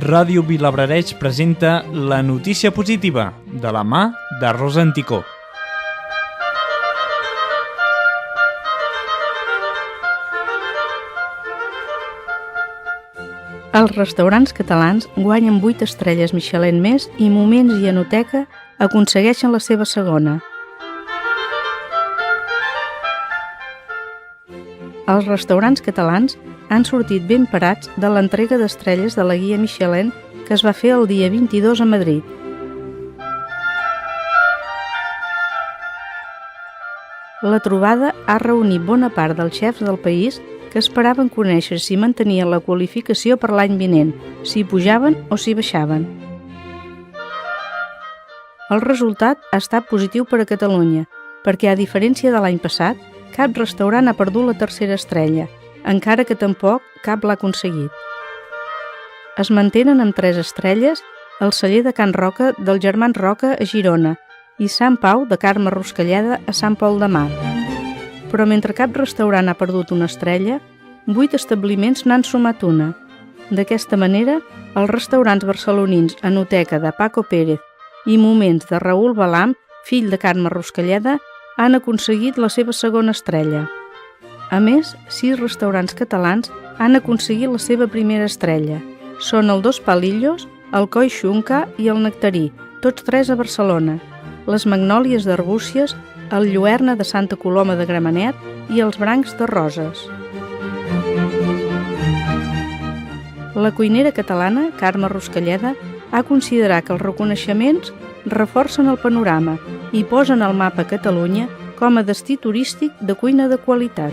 Ràdio Vilablareix presenta la notícia positiva de la mà de Rosa Anticó. Els restaurants catalans guanyen 8 estrelles Michelin més i Moments i Enoteca aconsegueixen la seva segona. Els restaurants catalans han sortit ben parats de l'entrega d'estrelles de la guia Michelin que es va fer el dia 22 a Madrid. La trobada ha reunit bona part dels xefs del país que esperaven conèixer si mantenien la qualificació per l'any vinent, si pujaven o si baixaven. El resultat ha estat positiu per a Catalunya, perquè a diferència de l'any passat, cap restaurant ha perdut la tercera estrella, encara que tampoc cap l'ha aconseguit. Es mantenen amb 3 estrelles el celler de Can Roca dels germans Roca a Girona i Sant Pau de Carme Ruscalleda a Sant Pol de Mar. Però mentre cap restaurant ha perdut una estrella, 8 establiments n'han sumat una. D'aquesta manera, els restaurants barcelonins Enoteca de Paco Pérez i Moments de Raül Balam, fill de Carme Ruscalleda, han aconseguit la seva segona estrella. A més, 6 restaurants catalans han aconseguit la seva primera estrella. Són el Dos Palillos, el Coi Xunca i el Nectarí, tots 3 a Barcelona, les Magnòlies d'Arbúcies, el Lluerna de Santa Coloma de Gramenet i els Brancs de Roses. La cuinera catalana, Carme Ruscalleda, ha considerat que els reconeixements reforcen el panorama i posen al mapa Catalunya com a destí turístic de cuina de qualitat.